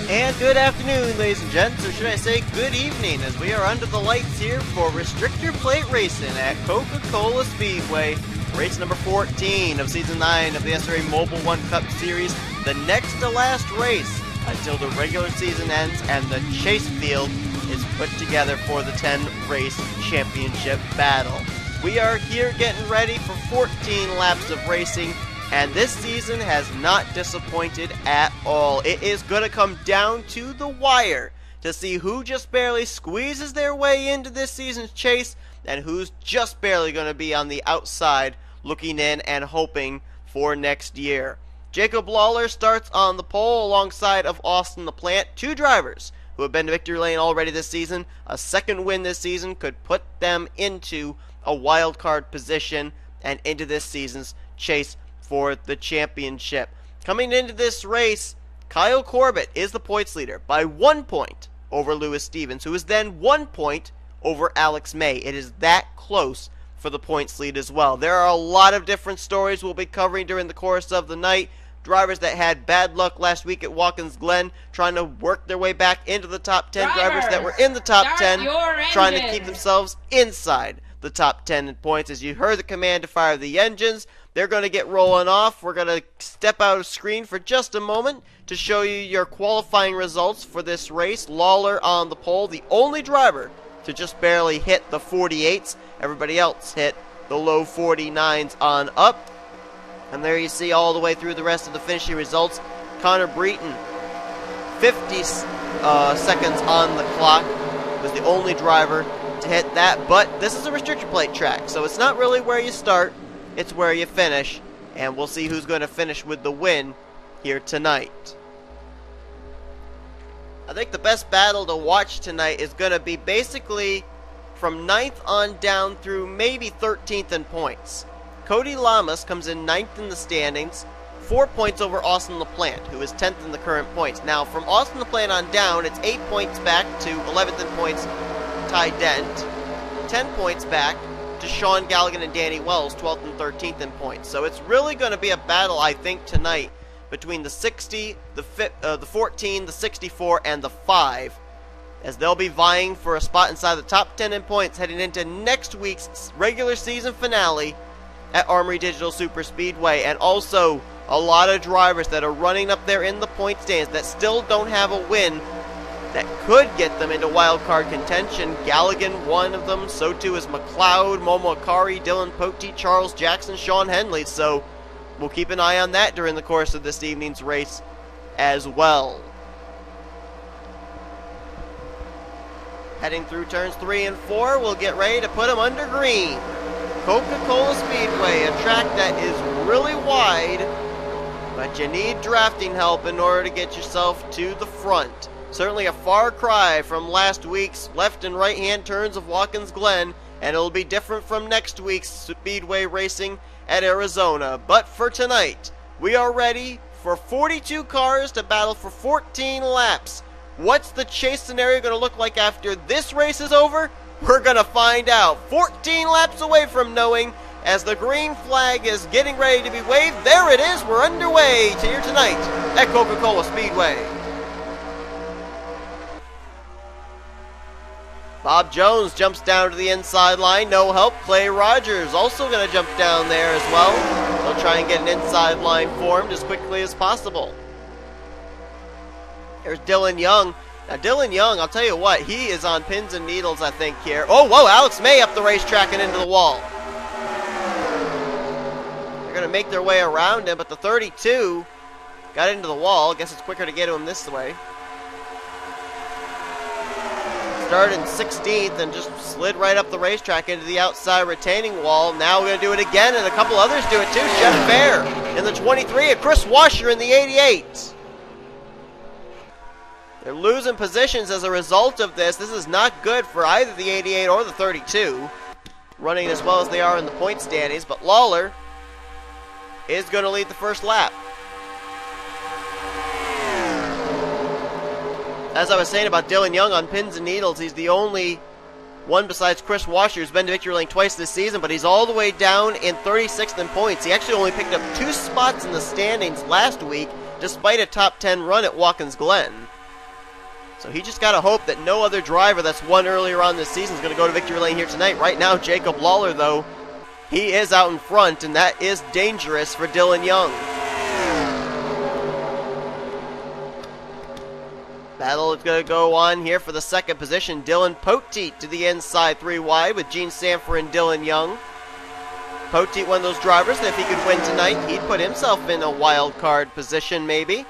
And good afternoon, ladies and gents, or should I say good evening, as we are under the lights here for restrictor plate racing at Coca-Cola Speedway. Race number 14 of Season 9 of the NNSCRA Mobil1 Cup Series, the next to last race until the regular season ends and the chase field is put together for the 10-race championship battle. We are here getting ready for 14 laps of racing, and this season has not disappointed at all. It is going to come down to the wire to see who just barely squeezes their way into this season's chase and who's just barely going to be on the outside looking in and hoping for next year. Jacob Lawler starts on the pole alongside of Austin LaPlante, two drivers who have been to victory lane already this season. A second win this season could put them into a wild card position and into this season's chase for the championship. Coming into this race, Kyle Corbett is the points leader by 1 point over Lewis Stevens, who is then 1 point over Alex May. It is that close for the points lead as well. There are a lot of different stories we'll be covering during the course of the night. Drivers that had bad luck last week at Watkins Glen trying to work their way back into the top 10. Drivers that were in the top 10 trying to keep themselves inside the top 10 in points. As you heard the command to fire the engines, they're going to get rolling off. We're going to step out of screen for just a moment to show you your qualifying results for this race. Lawler on the pole, the only driver to just barely hit the 48s. Everybody else hit the low 49s on up. And there you see all the way through the rest of the finishing results. Connor Breton, 50 seconds on the clock, was the only driver to hit that. But this is a restrictor plate track, so it's not really where you start, it's where you finish. And we'll see who's going to finish with the win here tonight. I think the best battle to watch tonight is going to be basically from 9th on down through maybe 13th in points. Cody Lamas comes in 9th in the standings, 4 points over Austin LaPlante, who is 10th in the current points. Now, from Austin LaPlante on down, it's 8 points back to 11th in points, Ty Dent, 10 points back to Sean Galligan and Danny Wells, 12th and 13th in points. So it's really going to be a battle, I think, tonight between the 60, the 14, the 64, and the 5, as they'll be vying for a spot inside the top 10 in points heading into next week's regular season finale at Armory Digital Super Speedway. And also a lot of drivers that are running up there in the point stands that still don't have a win that could get them into wild card contention. Galligan, one of them, so too is McLeod, Momo Akari, Dylan Pote, Charles Jackson, Sean Henley. So we'll keep an eye on that during the course of this evening's race as well. Heading through turns 3 and 4, we'll get ready to put them under green. Coca-Cola Speedway, a track that is really wide, but you need drafting help in order to get yourself to the front. Certainly a far cry from last week's left and right hand turns of Watkins Glen, and it'll be different from next week's Speedway racing at Arizona. But for tonight, we are ready for 42 cars to battle for 14 laps. What's the chase scenario going to look like after this race is over? We're going to find out. 14 laps away from knowing, as the green flag is getting ready to be waved. There it is. We're underway to here tonight at Coca-Cola Speedway. Bob Jones jumps down to the inside line. No help. Clay Rogers also going to jump down there as well. They'll try and get an inside line formed as quickly as possible. There's Dylan Young. Now, Dylan Young, I'll tell you what, he is on pins and needles, I think, here. Oh, whoa, Alex May up the racetrack and into the wall. They're going to make their way around him, but the 32 got into the wall. I guess it's quicker to get to him this way. Started in 16th and just slid right up the racetrack into the outside retaining wall. Now we're going to do it again, and a couple others do it too. Jeff Bear in the 23, and Chris Washer in the 88. They're losing positions as a result of this. This is not good for either the 88 or the 32, running as well as they are in the point standings. But Lawler is going to lead the first lap. As I was saying about Dylan Young on pins and needles, he's the only one besides Chris Washer, who's been to victory lane twice this season, but he's all the way down in 36th in points. He actually only picked up 2 spots in the standings last week, despite a top 10 run at Watkins Glen. So he just got to hope that no other driver that's won earlier on this season is going to go to victory lane here tonight. Right now, Jacob Lawler, though, he is out in front, and that is dangerous for Dylan Young. Battle is going to go on here for the second position. Dylan Poteet to the inside 3 wide with Gene Sanford and Dylan Young. Poteet, one of those drivers that if he could win tonight, he'd put himself in a wild card position maybe.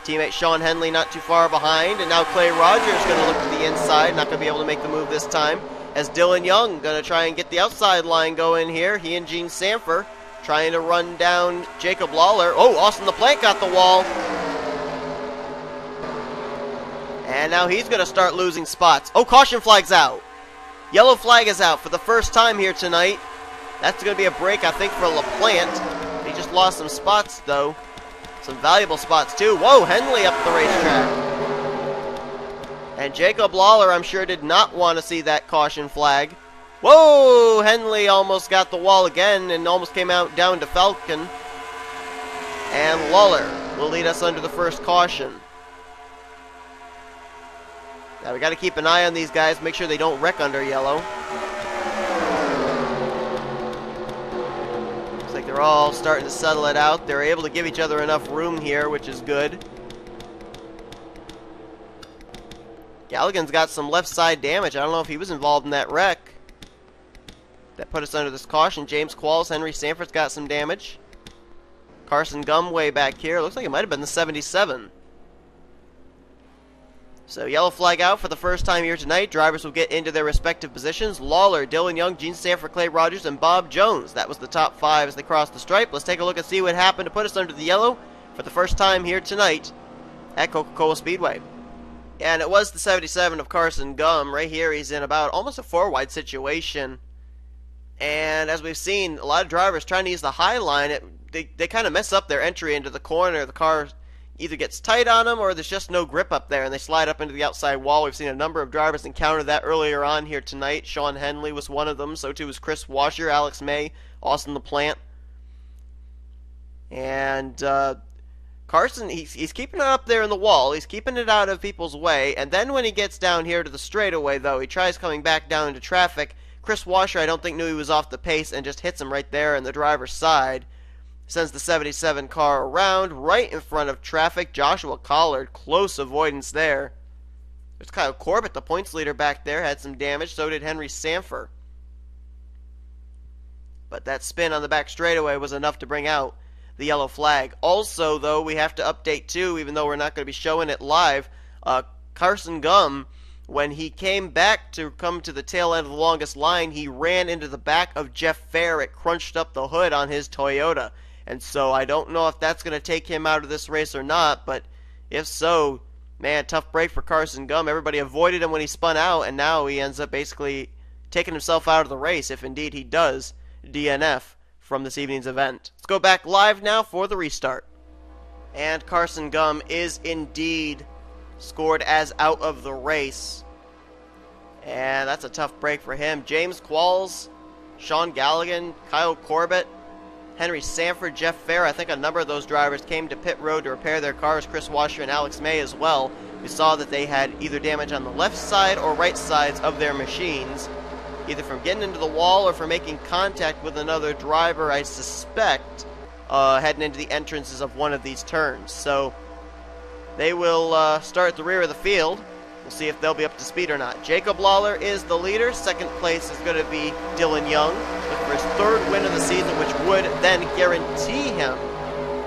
Teammate Sean Henley not too far behind, and now Clay Rogers going to look to the inside, not going to be able to make the move this time, as Dylan Young going to try and get the outside line going here. He and Gene Sanford trying to run down Jacob Lawler. Oh, Austin LaPlante got the wall. And now he's going to start losing spots. Oh, caution flag's out. Yellow flag is out for the first time here tonight. That's going to be a break, I think, for LaPlante. He just lost some spots, though. Some valuable spots, too. Whoa, Henley up the racetrack. And Jacob Lawler, I'm sure, did not want to see that caution flag. Whoa, Henley almost got the wall again and almost came out down to Falcon. And Lawler will lead us under the first caution. Now we got to keep an eye on these guys, make sure they don't wreck under yellow. Looks like they're all starting to settle it out. They're able to give each other enough room here, which is good. Galligan's got some left side damage. I don't know if he was involved in that wreck. That put us under this caution. James Qualls, Henry Sanford's got some damage. Carson Gum way back here. Looks like it might have been the 77. So yellow flag out for the first time here tonight. Drivers will get into their respective positions. Lawler, Dylan Young, Gene Sanford, Clay Rogers, and Bob Jones. That was the top 5 as they crossed the stripe. Let's take a look and see what happened to put us under the yellow for the first time here tonight at Coca-Cola Speedway. And it was the 77 of Carson Gum. Right here he's in about almost a 4-wide situation. And as we've seen, a lot of drivers trying to use the high line, they kind of mess up their entry into the corner. The car either gets tight on them or there's just no grip up there and they slide up into the outside wall. We've seen a number of drivers encounter that earlier on here tonight. Sean Henley was one of them. So too was Chris Washer, Alex May, Austin LaPlante. And Carson, he's keeping it up there in the wall. He's keeping it out of people's way. And then when he gets down here to the straightaway, though, he tries coming back down into traffic. Chris Washer, I don't think, knew he was off the pace and just hits him right there in the driver's side. Sends the 77 car around right in front of traffic. Joshua Collard, close avoidance there. There's Kyle Corbett, the points leader back there, had some damage. So did Henry Sanford. But that spin on the back straightaway was enough to bring out the yellow flag. Also, though, we have to update too, even though we're not going to be showing it live. Carson Gum, when he came back to come to the tail end of the longest line, he ran into the back of Jeff Fair. It crunched up the hood on his Toyota. And so I don't know if that's going to take him out of this race or not, but if so, man, tough break for Carson Gum. Everybody avoided him when he spun out, and now he ends up basically taking himself out of the race, if indeed he does DNF from this evening's event. Let's go back live now for the restart. And Carson Gum is indeed scored as out of the race. And that's a tough break for him. James Qualls, Sean Galligan, Kyle Corbett, Henry Sanford, Jeff Fair. I think a number of those drivers came to pit road to repair their cars. Chris Washer and Alex May as well. We saw that they had either damage on the left side or right sides of their machines, either from getting into the wall or from making contact with another driver, I suspect, heading into the entrances of one of these turns. So they will start at the rear of the field. We'll see if they'll be up to speed or not. Jacob Lawler is the leader. Second place is going to be Dylan Young, looking for his 3rd win of the season, which would then guarantee him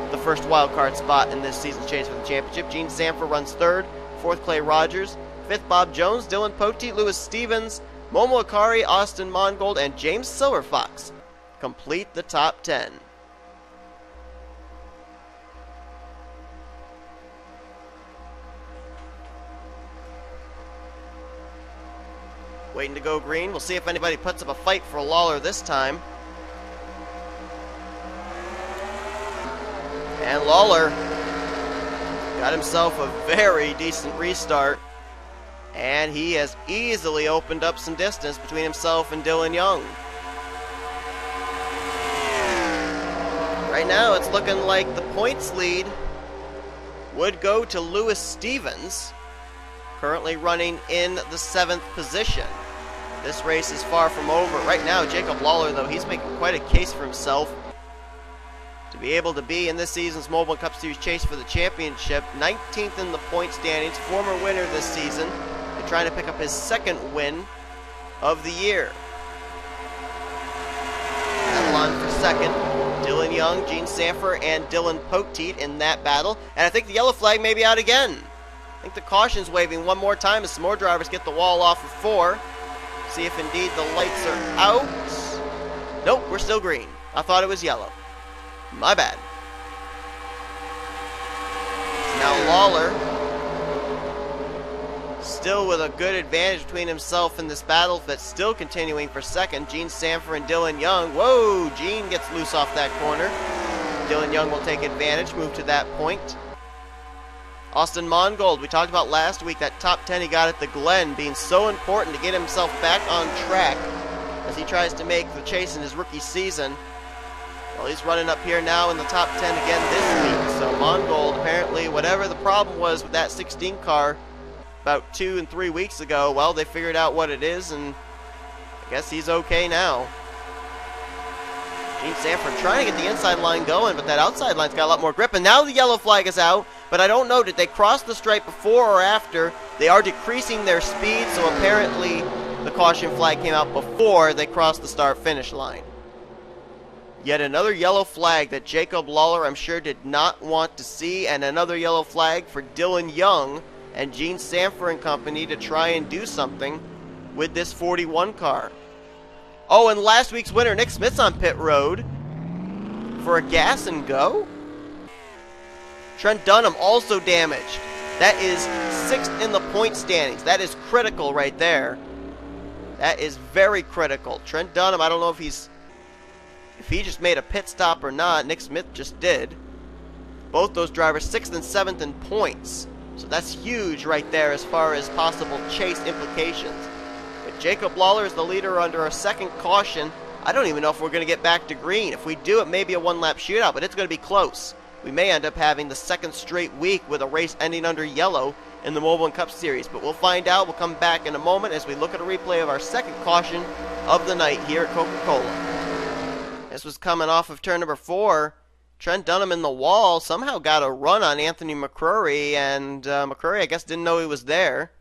the first wild card spot in this season's chase for the championship. Gene Sanford runs 3rd, 4th Clay Rogers, 5th Bob Jones, Dylan Poteet, Lewis Stevens, Momo Akari, Austin Mongold, and James Silverfox complete the top 10. Waiting to go green. We'll see if anybody puts up a fight for Lawler this time. And Lawler got himself a very decent restart. And he has easily opened up some distance between himself and Dylan Young. Right now, it's looking like the points lead would go to Lewis Stevens, currently running in the 7th position. This race is far from over. Right now, Jacob Lawler, though, he's making quite a case for himself to be able to be in this season's Mobil Cup Series chase for the championship. 19th in the point standings, former winner this season, and trying to pick up his 2nd win of the year. Battle on for 2nd. Dylan Young, Gene Sanford, and Dylan Poteet in that battle. And I think the yellow flag may be out again. I think the caution's waving one more time as some more drivers get the wall off of 4. See if indeed the lights are out. Nope, we're still green. I thought it was yellow. My bad. Now Lawler, still with a good advantage between himself and this battle, but still continuing for 2nd. Gene Sanford and Dylan Young. Whoa, Gene gets loose off that corner. Dylan Young will take advantage, move to that point. Austin Mongold, we talked about last week, that top 10 he got at the Glen being so important to get himself back on track as he tries to make the chase in his rookie season. Well, he's running up here now in the top 10 again this week. So Mongold, apparently, whatever the problem was with that 16 car about 2 and 3 weeks ago, well, they figured out what it is, and I guess he's okay now. Gene Sanford trying to get the inside line going, but that outside line's got a lot more grip, and now the yellow flag is out, but I don't know, did they cross the stripe before or after? They are decreasing their speed, so apparently the caution flag came out before they crossed the start-finish line. Yet another yellow flag that Jacob Lawler, I'm sure, did not want to see, and another yellow flag for Dylan Young and Gene Sanford and company to try and do something with this 41 car. Oh, and last week's winner, Nick Smith's on pit road for a gas and go. Trent Dunham also damaged. That is 6th in the point standings. That is critical right there. That is very critical. Trent Dunham, I don't know if he just made a pit stop or not. Nick Smith just did. Both those drivers 6th and 7th in points. So that's huge right there as far as possible chase implications. But Jacob Lawler is the leader under a 2nd caution. I don't even know if we're going to get back to green. If we do, it may be a one-lap shootout, but it's going to be close. We may end up having the 2nd straight week with a race ending under yellow in the Mobil1 Cup Series. But we'll find out. We'll come back in a moment as we look at a replay of our 2nd caution of the night here at Coca-Cola. This was coming off of turn number 4. Trent Dunham in the wall somehow got a run on Anthony McCrory, and McCrory, I guess, didn't know he was there.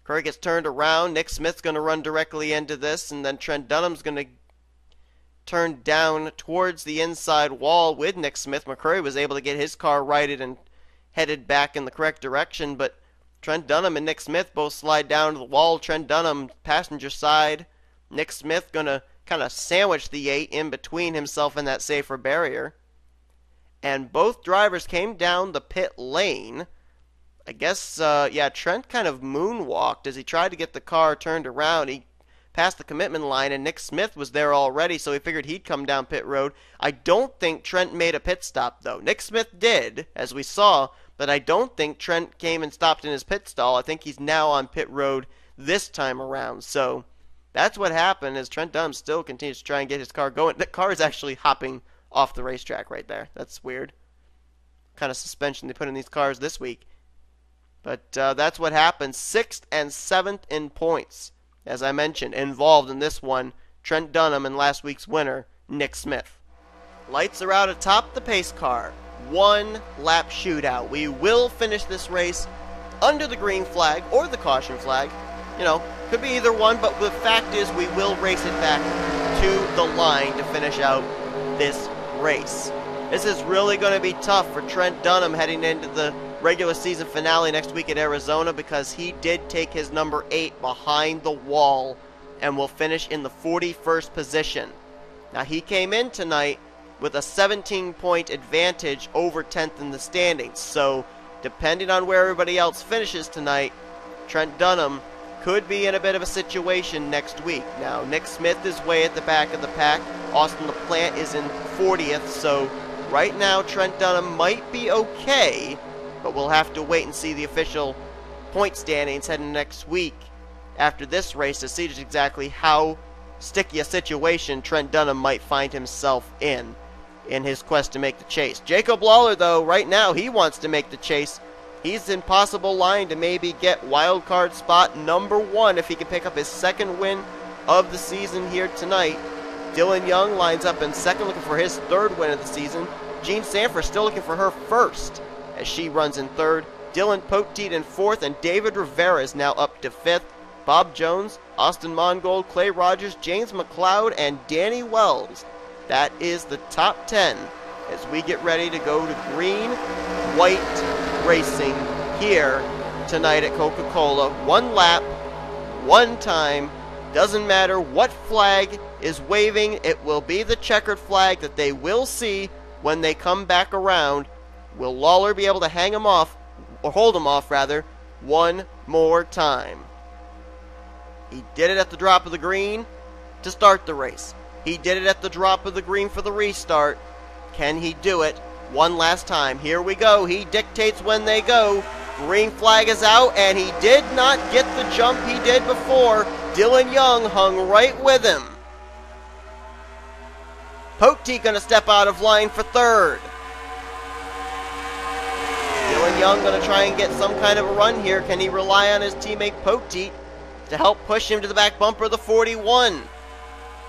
McCrory gets turned around. Nick Smith's going to run directly into this, and then Trent Dunham's going to turn down towards the inside wall with Nick Smith. McCrory was able to get his car righted and headed back in the correct direction, but Trent Dunham and Nick Smith both slide down to the wall. Trent Dunham, passenger side. Nick Smith going to kind of sandwich the 8 in between himself and that safer barrier. And both drivers came down the pit lane. I guess, yeah, Trent kind of moonwalked as he tried to get the car turned around. He passed the commitment line, and Nick Smith was there already, so he figured he'd come down pit road. I don't think Trent made a pit stop, though. Nick Smith did, as we saw, but I don't think Trent came and stopped in his pit stall. I think he's now on pit road this time around, so that's what happened, as Trent Dunham still continues to try and get his car going. The car is actually hopping off the racetrack right there. That's weird. Kind of suspension they put in these cars this week. But that's what happened. 6th and 7th in points. As I mentioned, involved in this one, Trent Dunham and last week's winner, Nick Smith. Lights are out atop the pace car. 1 lap shootout. We will finish this race under the green flag or the caution flag. You know, could be either one, but the fact is we will race it back to the line to finish out this race. This is really going to be tough for Trent Dunham heading into the regular season finale next week at Arizona, because he did take his number 8 behind the wall and will finish in the 41st position. Now, he came in tonight with a 17-point advantage over 10th in the standings, so depending on where everybody else finishes tonight, Trent Dunham could be in a bit of a situation next week. Now, Nick Smith is way at the back of the pack. Austin LaPlante is in 40th, so right now Trent Dunham might be okay, but we'll have to wait and see the official point standings heading next week after this race to see just exactly how sticky a situation Trent Dunham might find himself in his quest to make the chase. Jacob Lawler, though, right now, he wants to make the chase. He's in possible line to maybe get wild card spot number 1 if he can pick up his second win of the season here tonight. Dylan Young lines up in second, looking for his third win of the season. Jean Sanford still looking for her first as she runs in third. Dylan Poteet in fourth, and David Rivera is now up to fifth. Bob Jones, Austin Mongold, Clay Rogers, James McLeod, and Danny Wells. That is the top 10 as we get ready to go to green, white racing here tonight at Coca-Cola. One lap, one time. Doesn't matter what flag is waving. It will be the checkered flag that they will see when they come back around. Will Lawler be able to hang him off, or hold him off rather, one more time? He did it at the drop of the green to start the race. He did it at the drop of the green for the restart. Can he do it one last time? Here we go. He dictates when they go. Green flag is out, and he did not get the jump he did before. Dylan Young hung right with him. Poteet going to step out of line for third. Dylan Young going to try and get some kind of a run here. Can he rely on his teammate Poteet to help push him to the back bumper of the 41?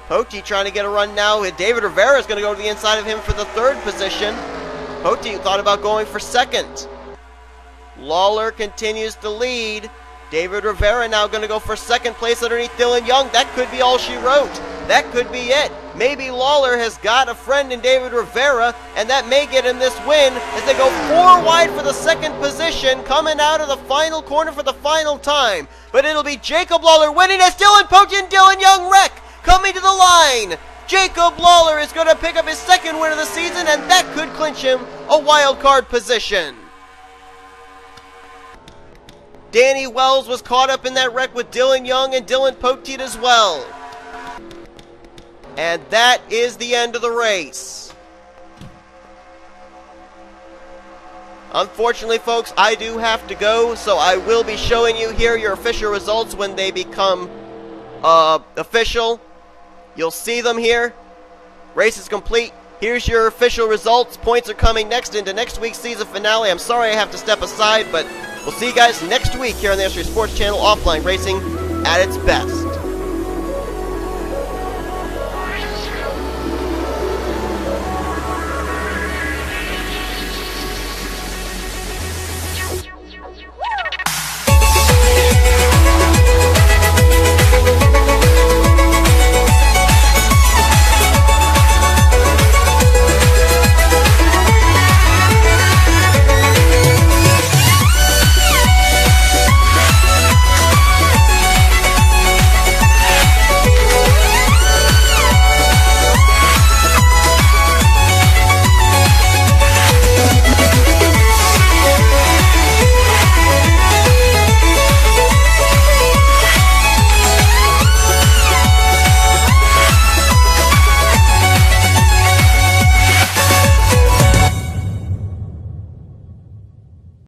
Poteet trying to get a run now. David Rivera is going to go to the inside of him for the third position. Poteet thought about going for second. Lawler continues to lead. David Rivera now going to go for second place underneath Dylan Young. That could be all she wrote. That could be it. Maybe Lawler has got a friend in David Rivera, and that may get him this win as they go 4 wide for the second position, coming out of the final corner for the final time. But it'll be Jacob Lawler winning as Dylan Poteet and Dylan Young wreck coming to the line. Jacob Lawler is going to pick up his second win of the season, and that could clinch him a wild card position. Danny Wells was caught up in that wreck with Dylan Young and Dylan Poteet as well. And that is the end of the race. Unfortunately, folks, I do have to go, so I will be showing you here your official results when they become official. You'll see them here. Race is complete. Here's your official results. Points are coming next into next week's season finale. I'm sorry I have to step aside, but we'll see you guys next week here on the NNSCRA Sports Channel. Offline racing at its best.